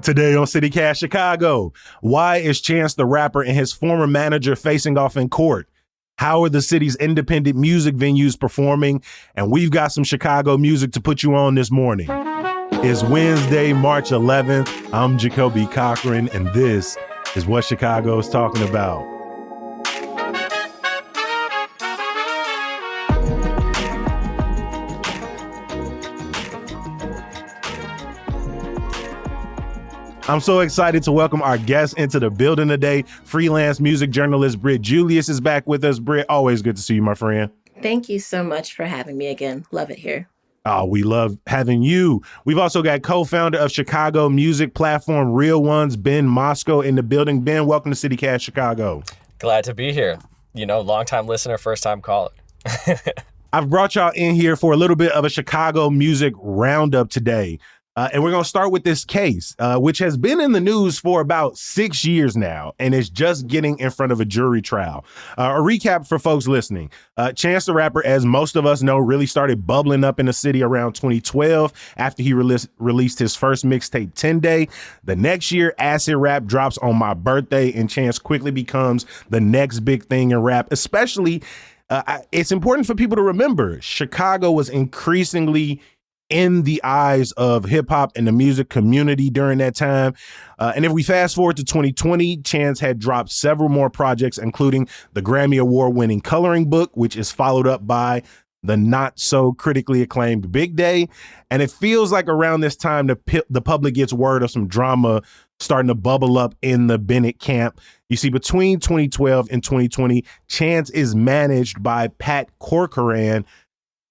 Today on CityCast Chicago, why is Chance the Rapper and his former manager facing off in court? How are the city's independent music venues performing? And we've got some Chicago music to put you on this morning. It's Wednesday, March 11th. I'm Jacoby Cochran, and this is what Chicago is talking about. I'm so excited to welcome our guest into the building today. Freelance music journalist Britt Julius is back with us. Britt, always good to see you, my friend. Thank you so much for having me again. Love it here. Oh, we love having you. We've also got co-founder of Chicago music platform Real Ones, Ben Moscow, in the building. Ben, welcome to CityCast Chicago. Glad to be here. You know, long-time listener, first-time caller. I've brought y'all in here for a little bit of a Chicago music roundup today. And we're going to start with this case, which has been in the news for about 6 years now, and is just getting in front of a jury trial. A recap for folks listening. Chance the Rapper, as most of us know, really started bubbling up in the city around 2012 after he released his first mixtape, 10 Day. The next year, Acid Rap drops on my birthday, and Chance quickly becomes the next big thing in rap, especially it's important for people to remember Chicago was increasingly in the eyes of hip hop and the music community during that time. And if we fast forward to 2020, Chance had dropped several more projects, including the Grammy Award winning Coloring Book, which is followed up by the not so critically acclaimed Big Day. And it feels like around this time, the public gets word of some drama starting to bubble up in the Bennett camp. You see, between 2012 and 2020, Chance is managed by Pat Corcoran.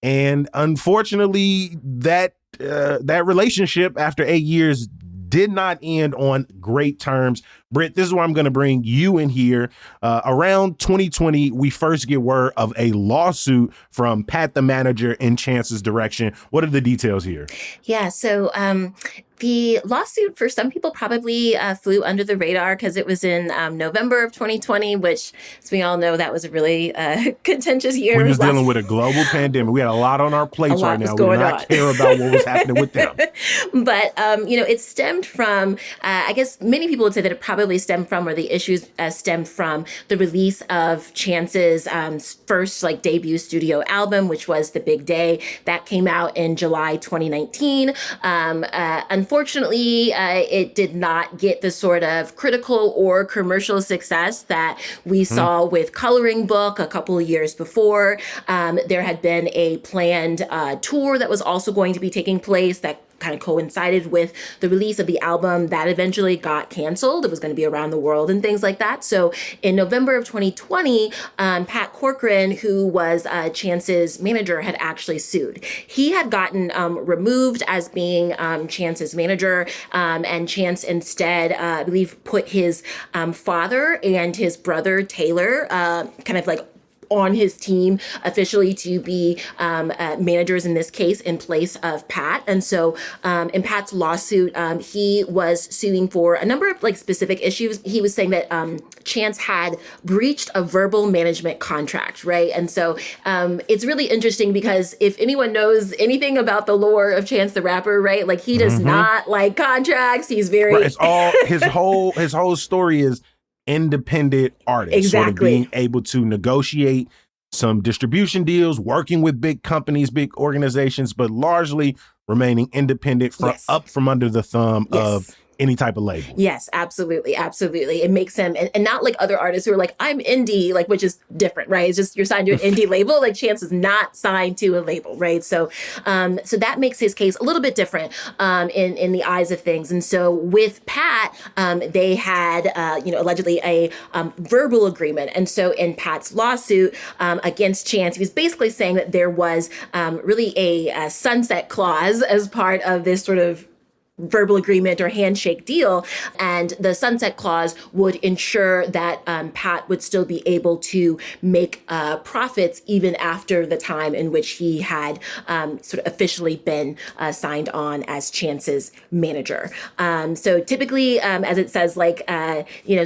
And unfortunately, that relationship after 8 years did not end on great terms. Britt, this is where I'm going to bring you in here. Around 2020, we first get word of a lawsuit from Pat, the manager, in Chance's direction. What are the details here? Yeah, so the lawsuit for some people probably flew under the radar because it was in November of 2020, which, as we all know, that was a really contentious year. We was dealing with a global pandemic. We had a lot on our plates right now. We did not care about what was happening with them. But, it stemmed from, I guess many people would say that it probably stemmed from, or the issues stemmed from the release of Chance's first debut studio album, which was The Big Day. That came out in July 2019. Unfortunately, it did not get the sort of critical or commercial success that we saw with Coloring Book a couple of years before. There had been a planned tour that was also going to be taking place that kind of coincided with the release of the album that eventually got canceled. It was going to be around the world and things like that. So in November of 2020, Pat Corcoran, who was Chance's manager, had actually sued. He had gotten removed as being Chance's manager, and Chance instead, I believe, put his father and his brother, Taylor, on his team officially to be managers in this case in place of Pat. And so in Pat's lawsuit, he was suing for a number of specific issues. He was saying that Chance had breached a verbal management contract, right? And so it's really interesting because if anyone knows anything about the lore of Chance the Rapper, right? He does not like contracts. He's very... Right. It's all, his whole story is independent artists, sort of being able to negotiate some distribution deals, working with big companies, big organizations, but largely remaining independent up from under the thumb of any type of label. Yes, absolutely. Absolutely. It makes him, and not like other artists who are like, I'm indie, which is different, right? It's just you're signed to an indie label. Chance is not signed to a label, right? So so that makes his case a little bit different in the eyes of things. And so with Pat, they had, allegedly a verbal agreement. And so in Pat's lawsuit against Chance, he was basically saying that there was really a sunset clause as part of this sort of verbal agreement or handshake deal. And the sunset clause would ensure that Pat would still be able to make profits even after the time in which he had sort of officially been signed on as Chance's manager. So typically, as it says,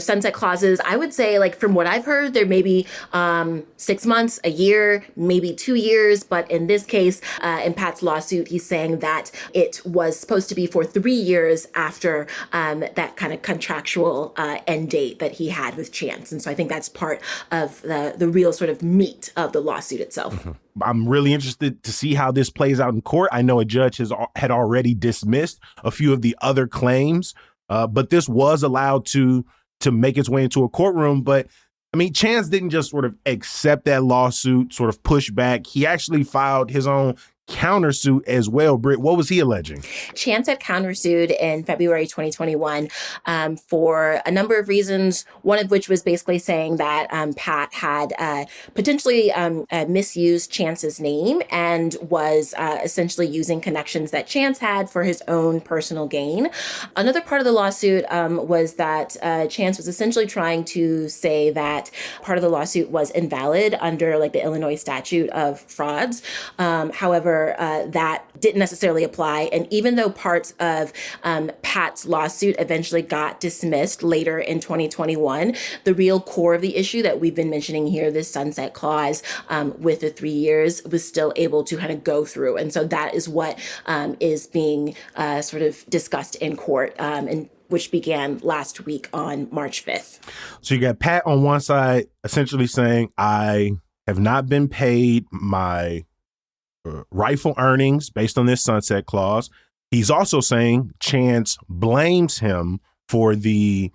sunset clauses, I would say, from what I've heard, there may be 6 months, a year, maybe 2 years. But in this case, in Pat's lawsuit, he's saying that it was supposed to be for 3 3 years after that kind of contractual end date that he had with Chance. And so I think that's part of the real sort of meat of the lawsuit itself. I'm really interested to see how this plays out in court. I know a judge had already dismissed a few of the other claims, but this was allowed to make its way into a courtroom. But I mean, Chance didn't just sort of accept that lawsuit, sort of push back. He actually filed his own countersuit as well. Britt, what was he alleging? Chance had countersued in February 2021 for a number of reasons, one of which was basically saying that Pat had potentially misused Chance's name and was essentially using connections that Chance had for his own personal gain. Another part of the lawsuit was that Chance was essentially trying to say that part of the lawsuit was invalid under like the Illinois statute of frauds. However, that didn't necessarily apply. And even though parts of Pat's lawsuit eventually got dismissed later in 2021, the real core of the issue that we've been mentioning here, this sunset clause with the 3 years, was still able to kind of go through. And so that is what is being sort of discussed in court, and which began last week on March 5th. So you got Pat on one side essentially saying, I have not been paid my rightful earnings based on this sunset clause. He's also saying Chance blames him for the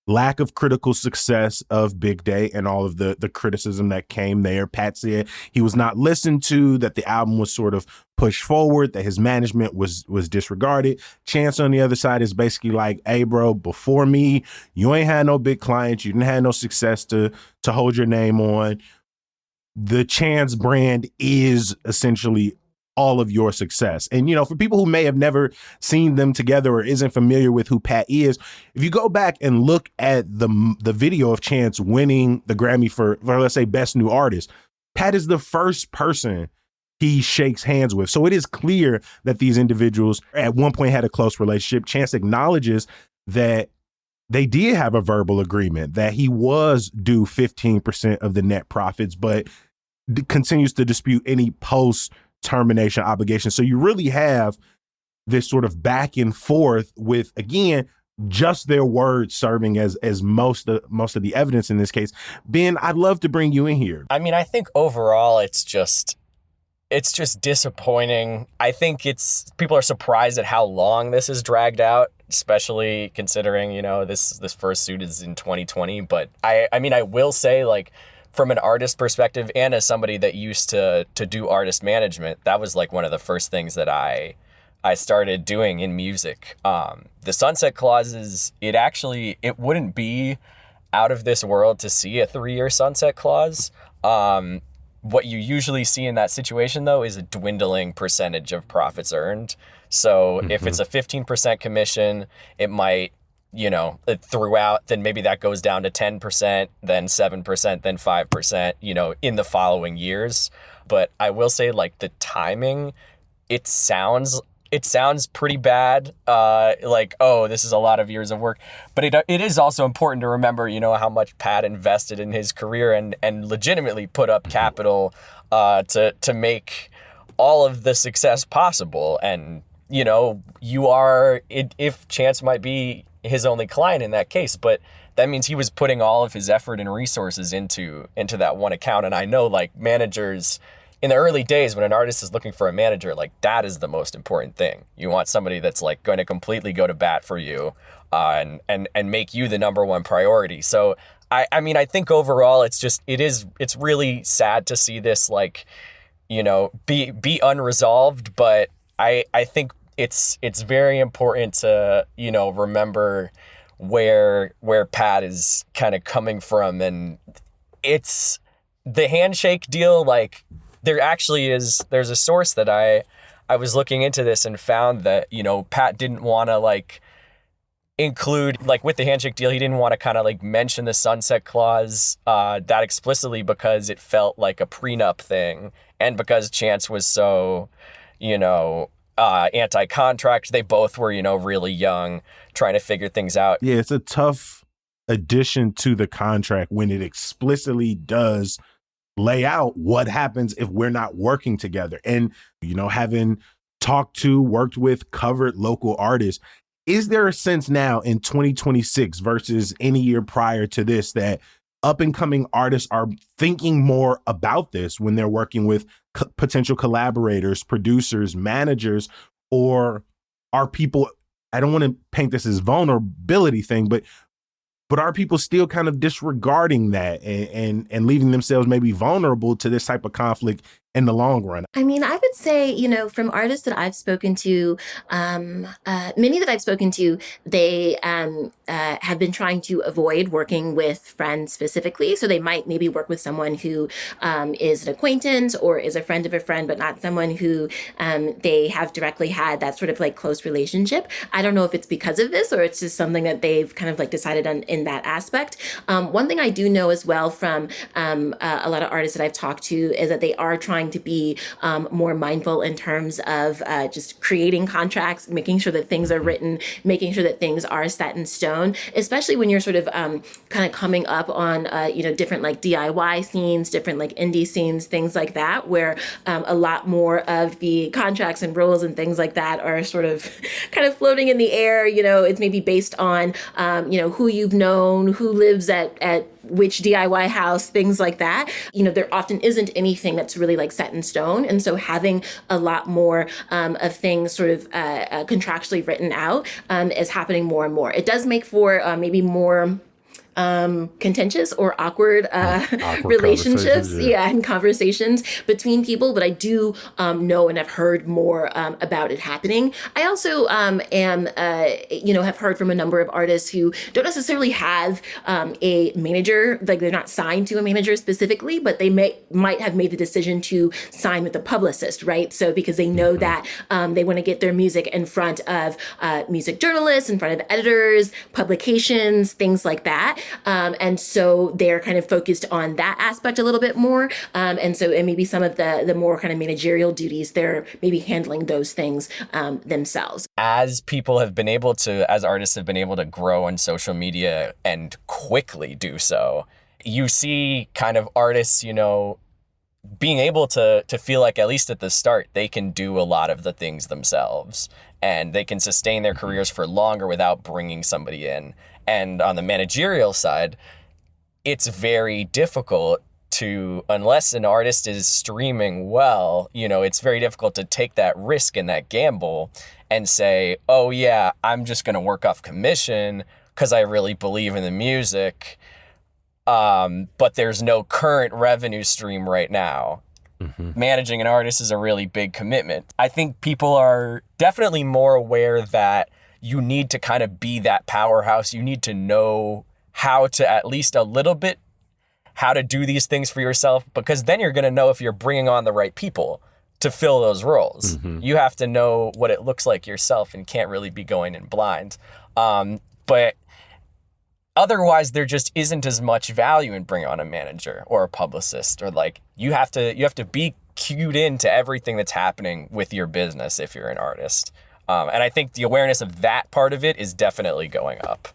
lack of critical success of Big Day and all of the criticism that came there. Pat said he was not listened to, that the album was sort of pushed forward, that his management was disregarded. Chance on the other side is basically like, hey, bro, before me, you ain't had no big clients. You didn't have no success to hold your name on. The Chance brand is essentially all of your success. And, you know, for people who may have never seen them together or isn't familiar with who Pat is, if you go back and look at the video of Chance winning the Grammy for let's say, Best New Artist, Pat is the first person he shakes hands with. So it is clear that these individuals at one point had a close relationship. Chance acknowledges that they did have a verbal agreement, that he was due 15% of the net profits, but continues to dispute any post-termination obligation. So you really have this sort of back and forth with, again, just their words serving as most of the evidence in this case. Ben, I'd love to bring you in here. I mean, I think overall it's just disappointing. I think people are surprised at how long this is dragged out, especially considering, you know, this first suit is in 2020. But I mean, I will say, like, from an artist perspective and as somebody that used to do artist management, that was like one of the first things that I started doing in music. The sunset clauses, it wouldn't be out of this world to see a 3-year sunset clause. What you usually see in that situation, though, is a dwindling percentage of profits earned. So if it's a 15% commission, it might, you know, throughout, then maybe that goes down to 10%, then 7%, then 5%, you know, in the following years. But I will say, like, the timing, it sounds pretty bad. Like, oh, this is a lot of years of work. But it is also important to remember, you know, how much Pat invested in his career and legitimately put up capital to make all of the success possible. And, you know, if Chance might be his only client in that case, but that means he was putting all of his effort and resources into that one account. And I know, like, managers in the early days, when an artist is looking for a manager, like, that is the most important thing. You want somebody that's, like, going to completely go to bat for you and make you the number one priority. So I mean, I think overall it's really sad to see this, like, you know, be unresolved, but I think it's very important to, you know, remember where Pat is kind of coming from. And it's the handshake deal. Like, there's a source that I was looking into this and found that, you know, Pat didn't want to, like, include, like, with the handshake deal, he didn't want to kind of, like, mention the sunset clause that explicitly because it felt like a prenup thing. And because Chance was so, you know, anti-contract, they both were, you know, really young, trying to figure things out. Yeah, it's a tough addition to the contract when it explicitly does lay out what happens if we're not working together. And, you know, having talked to, worked with, covered local artists. Is there a sense now in 2026 versus any year prior to this that up and coming artists are thinking more about this when they're working with potential collaborators, producers, managers, or are people, I don't want to paint this as vulnerability thing, but are people still kind of disregarding that and leaving themselves maybe vulnerable to this type of conflict in the long run? I mean, I would say, from artists that I've spoken to, many that I've spoken to, they have been trying to avoid working with friends specifically. So they might maybe work with someone who is an acquaintance or is a friend of a friend, but not someone who they have directly had that sort of like close relationship. I don't know if it's because of this or it's just something that they've kind of like decided on in that aspect. One thing I do know as well from a lot of artists that I've talked to is that they are trying to be more mindful in terms of just creating contracts, making sure that things are written, making sure that things are set in stone, especially when you're sort of kind of coming up on, different like DIY scenes, different like indie scenes, things like that, where a lot more of the contracts and rules and things like that are sort of kind of floating in the air. It's maybe based on, who you've known, who lives at which DIY house, things like that. There often isn't anything that's really like set in stone. And so having a lot more of things sort of contractually written out is happening more and more. It does make for maybe more contentious or awkward relationships, and conversations between people. But I do know and have heard more about it happening. I also have heard from a number of artists who don't necessarily have a manager, like they're not signed to a manager specifically, but they might have made the decision to sign with a publicist, right? So because they know that they want to get their music in front of music journalists, in front of editors, publications, things like that. And so they're kind of focused on that aspect a little bit more. And maybe some of the more kind of managerial duties, they're maybe handling those things themselves. As artists have been able to grow on social media and quickly do so, you see kind of artists, being able to feel like, at least at the start, they can do a lot of the things themselves and they can sustain their careers for longer without bringing somebody in. And on the managerial side, it's very difficult to, unless an artist is streaming well, it's very difficult to take that risk and that gamble and say, oh yeah, I'm just going to work off commission because I really believe in the music. But there's no current revenue stream right now. Managing an artist is a really big commitment. I think people are definitely more aware that you need to kind of be that powerhouse. You need to know how to, at least a little bit, how to do these things for yourself, because then you're going to know if you're bringing on the right people to fill those roles. You have to know what it looks like yourself and can't really be going in blind. But otherwise, there just isn't as much value in bringing on a manager or a publicist, or like you have to be cued into everything that's happening with your business if you're an artist. And I think the awareness of that part of it is definitely going up.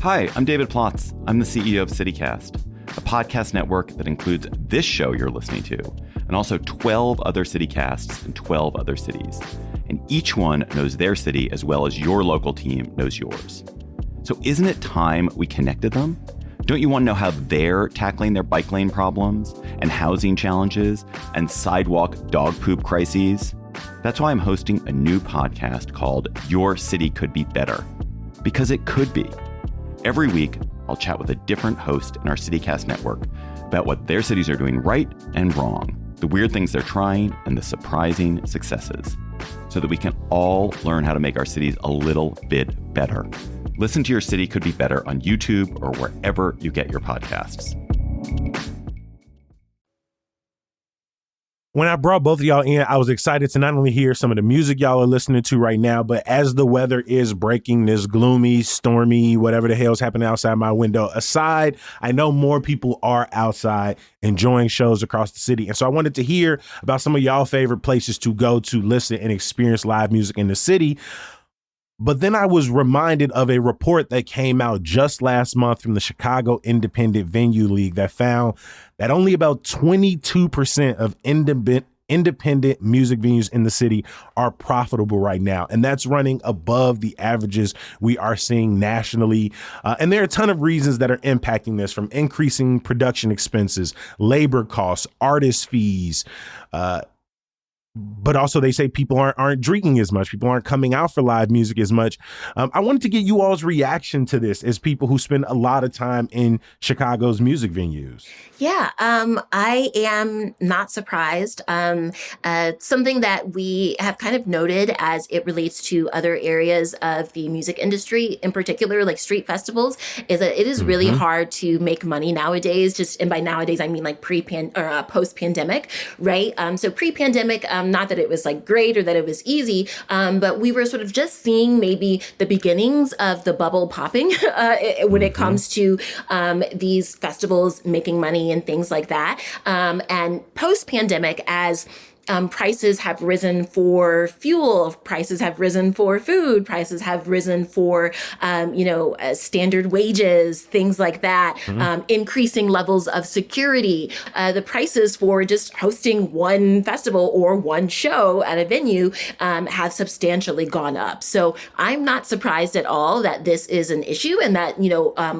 Hi, I'm David Plotz. I'm the CEO of CityCast, a podcast network that includes this show you're listening to, and also 12 other CityCasts in 12 other cities. And each one knows their city as well as your local team knows yours. So isn't it time we connected them? Don't you want to know how they're tackling their bike lane problems and housing challenges and sidewalk dog poop crises? That's why I'm hosting a new podcast called Your City Could Be Better. Because it could be. Every week, I'll chat with a different host in our CityCast network about what their cities are doing right and wrong, the weird things they're trying, and the surprising successes, so that we can all learn how to make our cities a little bit better. Listen to Your City Could Be Better on YouTube or wherever you get your podcasts. When I brought both of y'all in, I was excited to not only hear some of the music y'all are listening to right now, but as the weather is breaking, this gloomy, stormy, whatever the hell's happening outside my window aside, I know more people are outside enjoying shows across the city. And so I wanted to hear about some of y'all favorite places to go to listen and experience live music in the city. But then I was reminded of a report that came out just last month from the Chicago Independent Venue League that found that only about 22% of independent music venues in the city are profitable right now. And that's running above the averages we are seeing nationally. And there are a ton of reasons that are impacting this, from increasing production expenses, labor costs, artist fees, but also they say people aren't drinking as much. People aren't coming out for live music as much. I wanted to get you all's reaction to this as people who spend a lot of time in Chicago's music venues. Yeah, I am not surprised. Something that we have kind of noted as it relates to other areas of the music industry, in particular, like street festivals, is that it is really hard to make money nowadays. And by nowadays, I mean like post-pandemic, right? So pre-pandemic, not that it was like great or that it was easy, but we were sort of just seeing maybe the beginnings of the bubble popping when it comes to these festivals making money and things like that. And post-pandemic, as prices have risen for fuel, prices have risen for food, prices have risen for, standard wages, things like that, increasing levels of security. The prices for just hosting one festival or one show at a venue have substantially gone up. So I'm not surprised at all that this is an issue and that,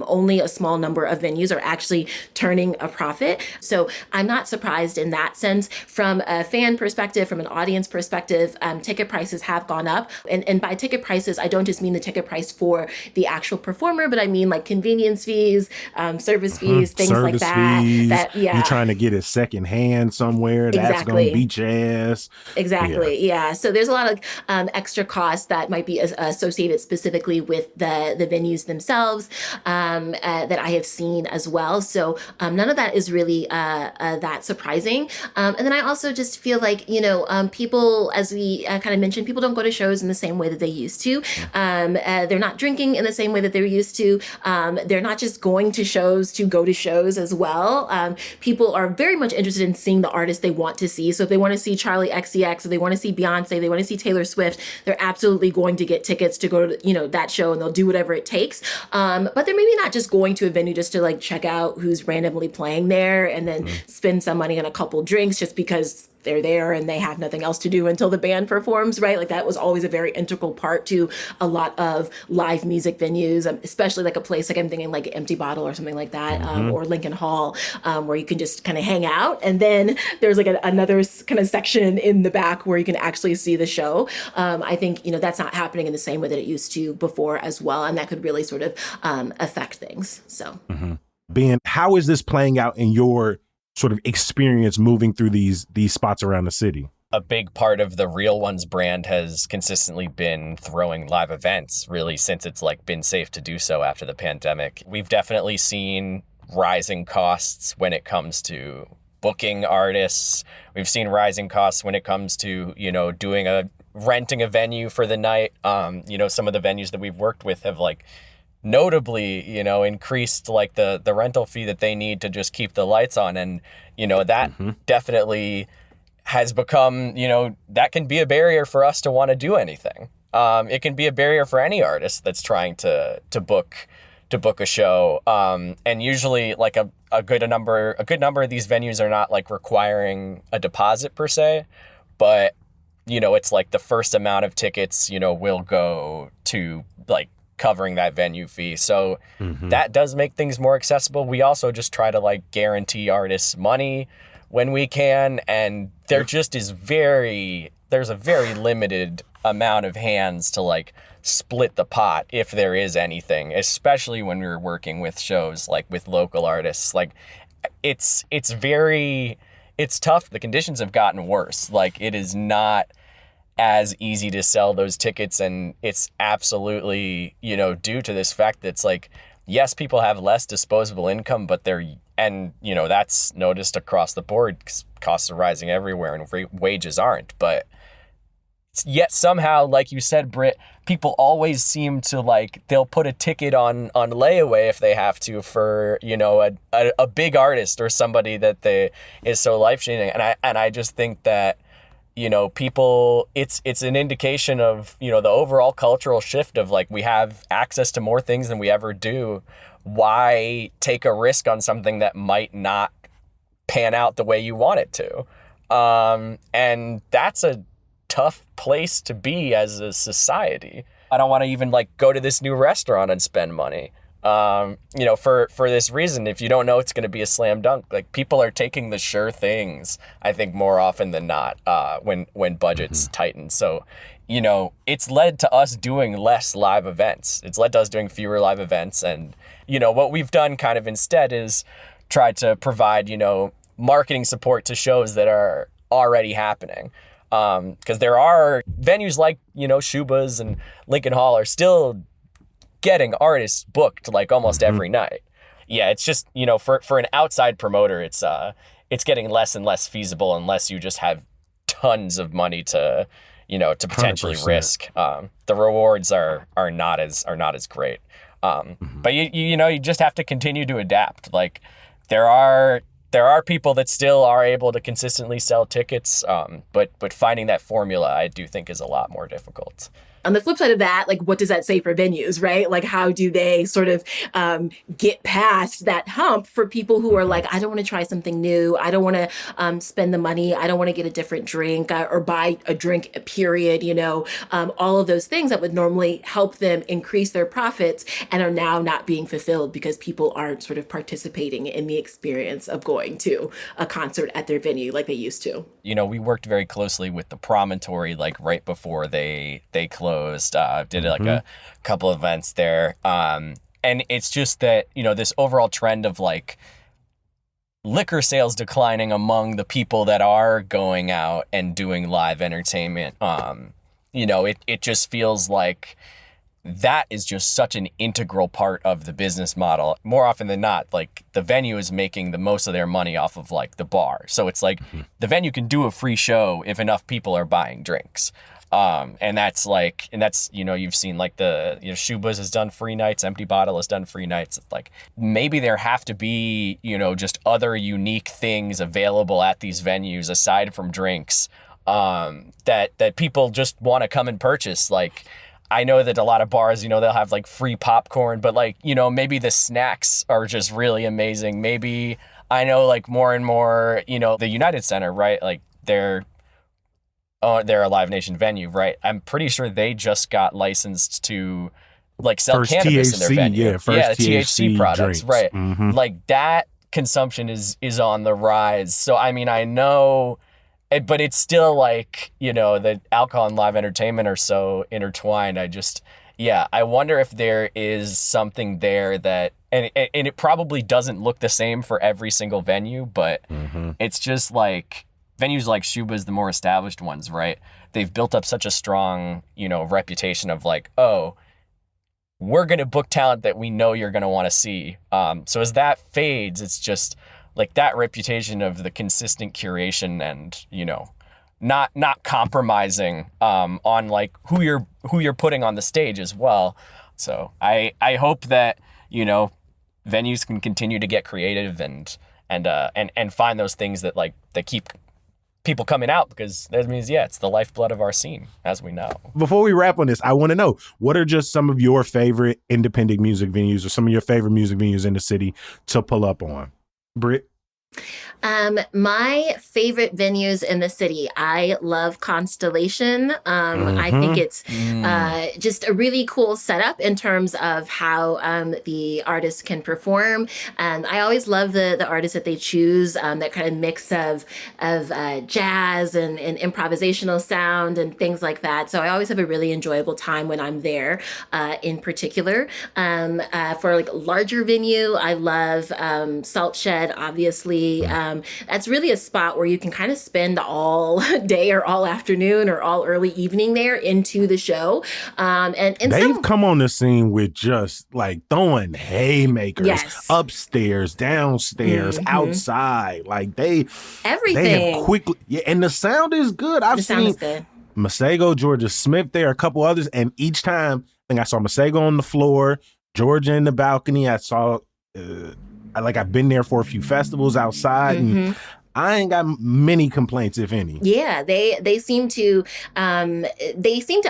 only a small number of venues are actually turning a profit. So I'm not surprised in that sense. From a fan perspective, from an audience perspective, ticket prices have gone up. And by ticket prices, I don't just mean the ticket price for the actual performer, but I mean like convenience fees, service fees, things like that. Fees. Yeah. You're trying to get it secondhand somewhere. That's going to beat your ass. Exactly. Yeah. So there's a lot of extra costs that might be associated specifically with the venues themselves that I have seen as well. So none of that is really that surprising. And then I also just feel like, people, as we kind of mentioned, people don't go to shows in the same way that they used to. They're not drinking in the same way that they're used to. They're not just going to shows to go to shows as well. People are very much interested in seeing the artists they want to see. So if they want to see Charlie XCX, or they want to see Beyonce, they want to see Taylor Swift, they're absolutely going to get tickets to go to, that show, and they'll do whatever it takes. But they're maybe not just going to a venue just to like check out who's randomly playing there and then spend some money on a couple drinks just because they're there and they have nothing else to do until the band performs, right? Like that was always a very integral part to a lot of live music venues, especially like a place like I'm thinking like Empty Bottle or something like that, or Lincoln Hall, where you can just kind of hang out. And then there's like another kind of section in the back where you can actually see the show. I think, that's not happening in the same way that it used to before as well. And that could really sort of affect things. So, Ben, how is this playing out in your sort of experience moving through these spots around the city? A big part of the Real Ones brand has consistently been throwing live events, really, since it's like been safe to do so after the pandemic. We've definitely seen rising costs when it comes to booking artists. We've seen rising costs when it comes to, renting a venue for the night. Some of the venues that we've worked with have notably, increased like the rental fee that they need to just keep the lights on. And, that definitely has become, that can be a barrier for us to want to do anything. It can be a barrier for any artist that's trying to book a show. And usually like a good number of these venues are not like requiring a deposit per se, but, it's like the first amount of tickets, will go to like covering that venue fee. So that does make things more accessible. We also just try to like guarantee artists money when we can. And there just is there's a very limited amount of hands to like split the pot if there is anything, especially when we're working with shows like with local artists. Like it's tough. The conditions have gotten worse. Like it is not as easy to sell those tickets, and it's absolutely, due to this fact that it's like, yes, people have less disposable income, but that's noticed across the board because costs are rising everywhere and wages aren't. But yet somehow, like you said, Britt, people always seem to like, they'll put a ticket on layaway if they have to for, a big artist or somebody that is so life-changing. And I just think that you know, people, it's an indication of, you know, the overall cultural shift of like, we have access to more things than we ever do. Why take a risk on something that might not pan out the way you want it to? And that's a tough place to be as a society. I don't want to even like go to this new restaurant and spend money. You know, for this reason, if you don't know it's going to be a slam dunk, like people are taking the sure things, I think, more often than not, when budgets tighten. So, you know, it's led to us doing less live events. It's led to us doing fewer live events. And, you know, what we've done kind of instead is try to provide, you know, marketing support to shows that are already happening. Because there are venues like, you know, Shuba's and Lincoln Hall are still getting artists booked like almost every night. Yeah, it's just, you know, for an outside promoter, it's getting less and less feasible unless you just have tons of money to, you know, to potentially 100%. risk. The rewards are not as great. But you know, you just have to continue to adapt. Like there are people that still are able to consistently sell tickets, but finding that formula, I do think, is a lot more difficult. On the flip side of that, like, what does that say for venues, right? Like, how do they sort of get past that hump for people who are like, I don't want to try something new. I don't want to spend the money. I don't want to get a different drink or buy a drink, period. You know, all of those things that would normally help them increase their profits and are now not being fulfilled because people aren't sort of participating in the experience of going to a concert at their venue like they used to. You know, we worked very closely with the Promontory, like right before they closed. Did like a couple events there. And it's just that, you know, this overall trend of like liquor sales declining among the people that are going out and doing live entertainment. You know, it just feels like that is just such an integral part of the business model. More often than not, like the venue is making the most of their money off of like the bar. So it's like the venue can do a free show if enough people are buying drinks. And that's, you know, you've seen like Shuba's has done free nights, Empty Bottle has done free nights. Like maybe there have to be, you know, just other unique things available at these venues aside from drinks, that people just want to come and purchase. Like, I know that a lot of bars, you know, they'll have like free popcorn, but like, you know, maybe the snacks are just really amazing. Maybe I know like more and more, you know, the United Center, right? Like they're a Live Nation venue, right? I'm pretty sure they just got licensed to like sell First cannabis THC, in their venue. yeah, first the THC products, drinks. right? Like that consumption is on the rise. So I mean, I know, but it's still like, you know, the alcohol and live entertainment are so intertwined. I wonder if there is something there that, and it probably doesn't look the same for every single venue, but it's just like venues like Shuba's, the more established ones, right? They've built up such a strong, you know, reputation of like, oh, we're going to book talent that we know you're going to want to see. So as that fades, it's just like that reputation of the consistent curation and, you know, not compromising on like who you're putting on the stage as well. So I hope that, you know, venues can continue to get creative and find those things that like that keep people coming out, because that means, yeah, it's the lifeblood of our scene, as we know. Before we wrap on this, I want to know, what are just some of your favorite independent music venues or some of your favorite music venues in the city to pull up on? Britt? My favorite venues in the city, I love Constellation. I think it's just a really cool setup in terms of how the artists can perform. I always love the artists that they choose, that kind of mix of jazz and improvisational sound and things like that. So I always have a really enjoyable time when I'm there, in particular. For like larger venue, I love Salt Shed, obviously. That's really a spot where you can kind of spend all day or all afternoon or all early evening there into the show. And they've come on the scene with just like throwing haymakers upstairs, downstairs, outside. Like everything. They have quickly, and the sound is good. I've seen Masego, Georgia Smith there, a couple others, and each time I think I saw Masego on the floor, Georgia in the balcony. I saw I've been there for a few festivals outside, and I ain't got many complaints, if any. Yeah, they seem to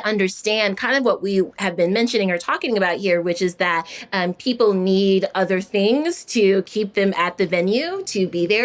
understand kind of what we have been mentioning or talking about here, which is that people need other things to keep them at the venue, to be there.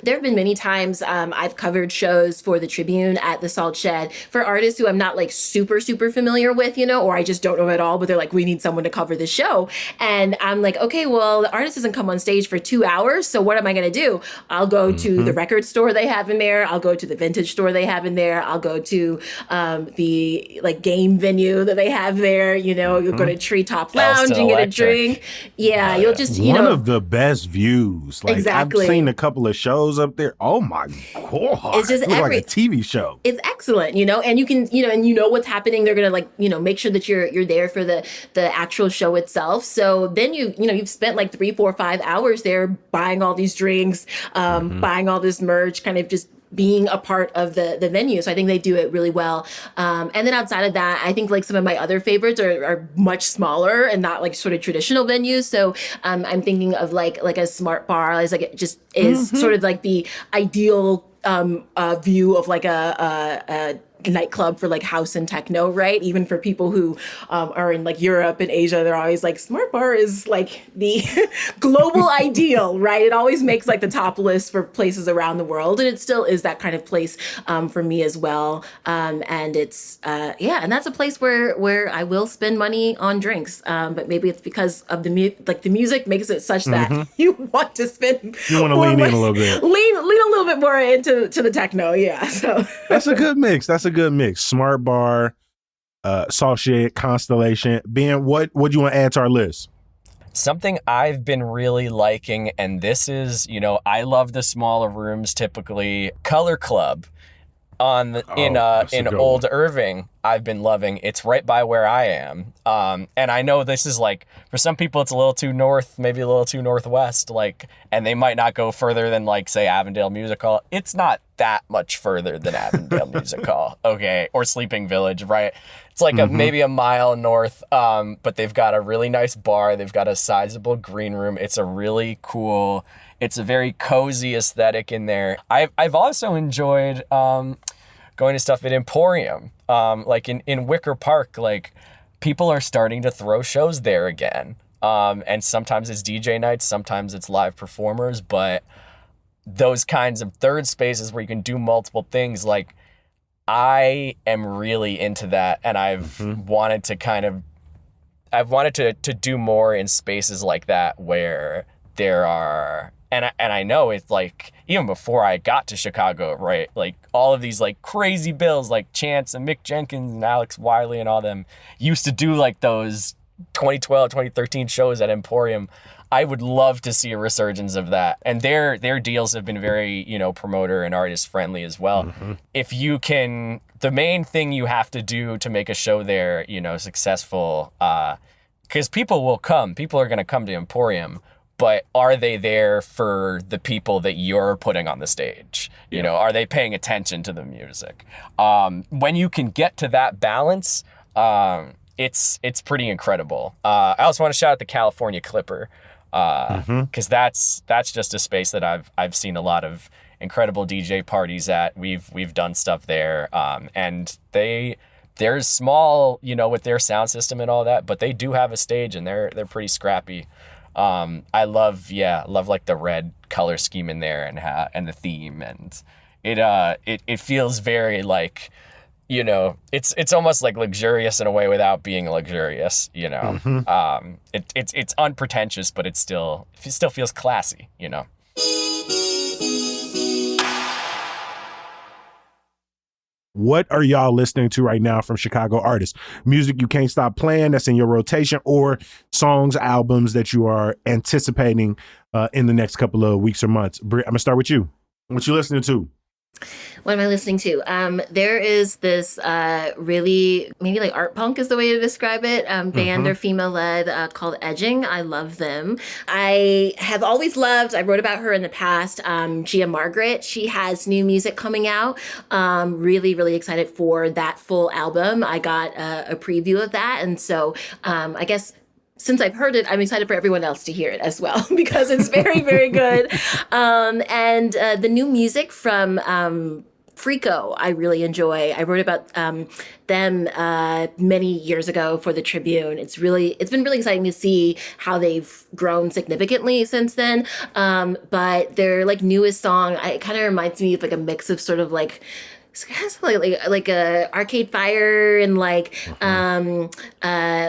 There have been many times I've covered shows for the Tribune at the Salt Shed for artists who I'm not like super familiar with, or I just don't know at all, but they're like, we need someone to cover the show, and I'm like, okay, well, the artist doesn't come on stage for 2 hours, so what am I going to do? I'll go to the record store they have in there. I'll go to the vintage store they have in there. I'll go to the like game venue that they have there. You'll go to Treetop Lounge and get a drink. Yeah, you'll just one of the best views. Like, exactly. I've seen a couple of shows up there. Oh my god, it's just like a TV show. It's excellent, and you can, and what's happening. They're gonna make sure that you're there for the actual show itself. So then you've spent like 3, 4, 5 hours there buying all these drinks, buying all this merch, kind of just being a part of the venue. So I think they do it really well. And then outside of that, I think like some of my other favorites are much smaller and not like sort of traditional venues. So I'm thinking of like a Smart Bar as like it just is sort of like the ideal view of like a nightclub for like house and techno, right? Even for people who are in like Europe and Asia, they're always like, Smart Bar is like the global ideal, right? It always makes like the top list for places around the world, and it still is that kind of place for me as well. And it's and that's a place where I will spend money on drinks, but maybe it's because of the music makes it such that you want to spend. You want to lean in a little bit, lean a little bit more into the techno, yeah. So that's a good mix. Smart Bar, Salt Shed, Constellation. Ben, what do you want to add to our list? Something I've been really liking, and this is, I love the smaller rooms typically. Color Club in Old Irving, I've been loving. It's right by where I am. And I know this is like, for some people it's a little too north, maybe a little too northwest, like, and they might not go further than like, say, Avondale Music Hall. It's not that much further than Avondale Music Hall, okay? Or Sleeping Village, right? It's like maybe a mile north, but they've got a really nice bar. They've got a sizable green room. It's a really cool, it's a very cozy aesthetic in there. I've also enjoyed going to stuff at Emporium, like in Wicker Park. Like, people are starting to throw shows there again, and sometimes it's DJ nights, sometimes it's live performers. But those kinds of third spaces where you can do multiple things, like, I am really into that, and I've wanted to do more in spaces like that where there are. And I know it's like, even before I got to Chicago, right? Like, all of these like crazy bills, like Chance and Mick Jenkins and Alex Wiley and all them used to do like those 2012, 2013 shows at Emporium. I would love to see a resurgence of that. And their deals have been very, promoter and artist friendly as well. If you can, the main thing you have to do to make a show there, successful, because people will come. People are going to come to Emporium. But are they there for the people that you're putting on the stage? Are they paying attention to the music? When you can get to that balance, it's pretty incredible. I also want to shout out the California Clipper, because that's just a space that I've seen a lot of incredible DJ parties at. We've done stuff there, and they're small, with their sound system and all that, but they do have a stage, and they're pretty scrappy. I love like the red color scheme in there and the theme, and it feels very like, it's almost like luxurious in a way without being luxurious, it's unpretentious, but it still feels classy, What are y'all listening to right now from Chicago artists? Music you can't stop playing that's in your rotation, or songs, albums that you are anticipating in the next couple of weeks or months? Britt, I'm gonna start with you. What you listening to? What am I listening to? There is this really, maybe like art punk is the way to describe it, band. They're female-led, called Edging. I love them. I have always loved, I wrote about her in the past, Gia Margaret. She has new music coming out. Really, really excited for that full album. I got a preview of that. And so I guess since I've heard it, I'm excited for everyone else to hear it as well because it's very, very good. And the new music from Frico, I really enjoy. I wrote about them many years ago for the Tribune. It's been really exciting to see how they've grown significantly since then. But their like newest song, it kind of reminds me of like a mix of sort of like a Arcade Fire and like a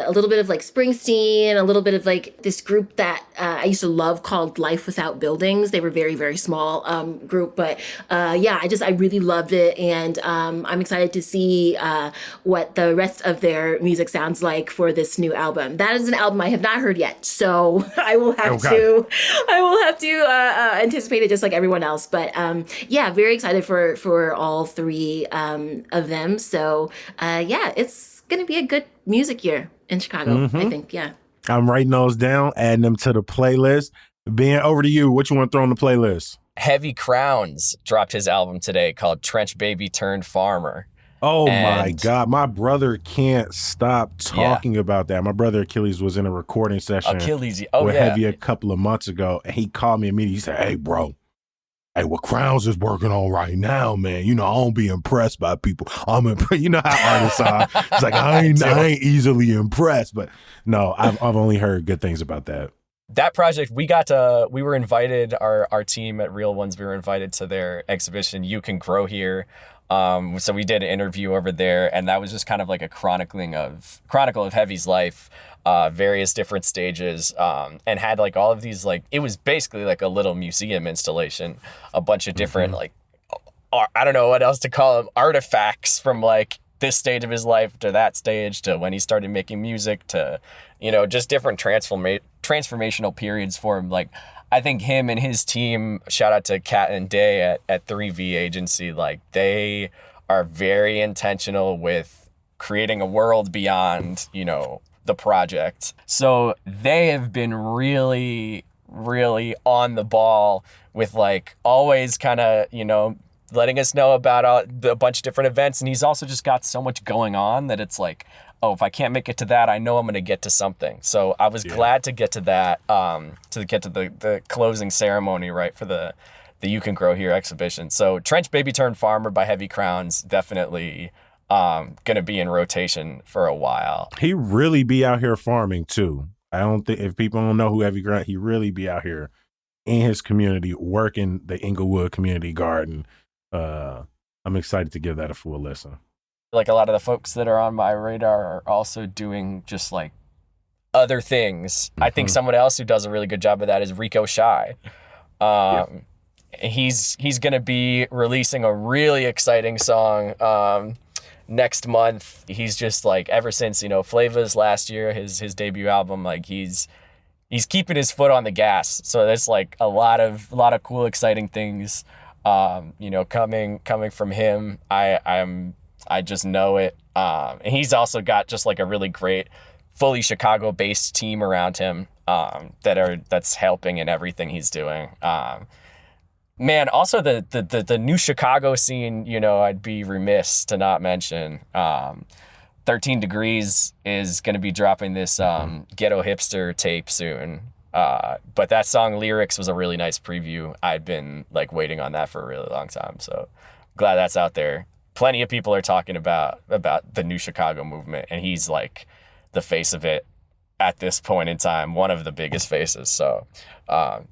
little bit of like Springsteen, a little bit of like this group that I used to love called Life Without Buildings. They were very, very small group, but I really loved it, and I'm excited to see what the rest of their music sounds like for this new album. That is an album I have not heard yet, so I will have to anticipate it just like everyone else. But very excited for all three of them. So it's gonna be a good music year in Chicago, I think. Yeah, I'm writing those down, adding them to the playlist. Ben, over to you. What you want to throw on the playlist? Heavy Crowns dropped his album today called Trench Baby Turned Farmer. Oh my God. My brother can't stop talking about that. My brother Achilles was in a recording session with Heavy a couple of months ago, and he called me immediately. He said, "Hey, bro, what Crowns is working on right now, man. You know, I don't be impressed by people. I'm impressed." You know how artists are. It's like, I ain't easily impressed. But no, I've only heard good things about that. That project, we were invited, our team at Real Ones, we were invited to their exhibition, You Can Grow Here. So we did an interview over there, and that was just kind of like a chronicle of Heavy's life, various different stages, and had like all of these, like, it was basically like a little museum installation, a bunch of different like, I don't know what else to call them, artifacts from like this stage of his life to that stage to when he started making music to, you know, just different transformational periods for him. Like, I think him and his team, shout out to Kat and Day at 3V Agency, like they are very intentional with creating a world beyond, you know, the project. So they have been really, really on the ball with like always kind of, you know, letting us know about a bunch of different events. And he's also just got so much going on that it's like, oh, if I can't make it to that, I know I'm going to get to something. So I was glad to get to that, to get to the closing ceremony, right, for the You Can Grow Here exhibition. So Trench Baby Turned Farmer by Heavy Crowns, definitely going to be in rotation for a while. He really be out here farming too. I don't think, if people don't know who Heavy Crowns, he really be out here in his community working the Inglewood Community Garden. I'm excited to give that a full listen. Like a lot of the folks that are on my radar are also doing just like other things. I think someone else who does a really good job of that is Rico Shy. He's going to be releasing a really exciting song next month. He's just like, ever since, you know, Flava's last year, his debut album, like he's keeping his foot on the gas. So there's like a lot of cool, exciting things, you know, coming from him. I just know it. And he's also got just like a really great, fully Chicago-based team around him that's helping in everything he's doing. Man, also the new Chicago scene, you know, I'd be remiss to not mention. 13 Degrees is going to be dropping this Ghetto Hipster tape soon. But that song Lyrics was a really nice preview. I'd been like waiting on that for a really long time. So glad that's out there. Plenty of people are talking about the new Chicago movement, and he's like the face of it at this point in time, one of the biggest faces. So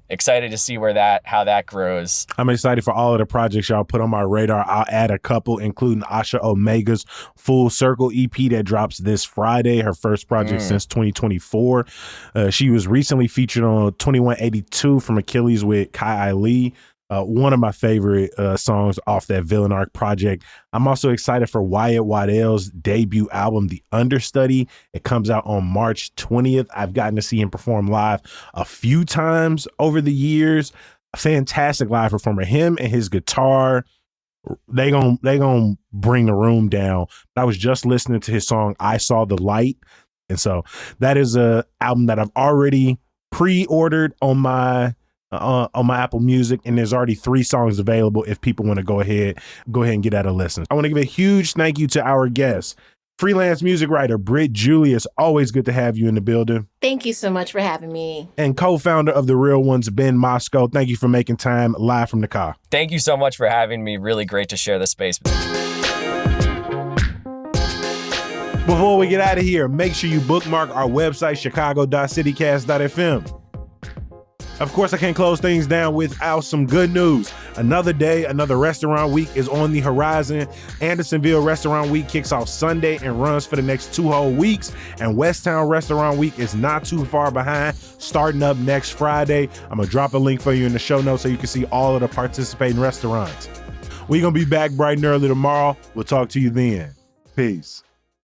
excited to see how that grows. I'm excited for all of the projects y'all put on my radar. I'll add a couple, including Asha Omega's Full Circle EP that drops this Friday, her first project since 2024. She was recently featured on 2182 from Achilles with Kai Lee. One of my favorite songs off that Villain Arc project. I'm also excited for Wyatt Waddell's debut album, The Understudy. It comes out on March 20th. I've gotten to see him perform live a few times over the years. A fantastic live performer. Him and his guitar, they gonna bring the room down. I was just listening to his song, I Saw the Light. And so that is a album that I've already pre-ordered on my Apple Music, and there's already 3 songs available if people want to go ahead and get at a listen. I want to give a huge thank you to our guest, Freelance music writer Britt Julius, always good to have you in the building. Thank you so much for having me. And co-founder of The Real Ones, Ben Moscow. Thank you for making time live from the car. Thank you so much for having me. Really great to share the space with you. Before we get out of here, make sure you bookmark our website, chicago.citycast.fm. Of course, I can't close things down without some good news. Another day, another restaurant week is on the horizon. Andersonville Restaurant Week kicks off Sunday and runs for the next 2 whole weeks. And Westtown Restaurant Week is not too far behind, starting up next Friday. I'm going to drop a link for you in the show notes so you can see all of the participating restaurants. We're going to be back bright and early tomorrow. We'll talk to you then. Peace.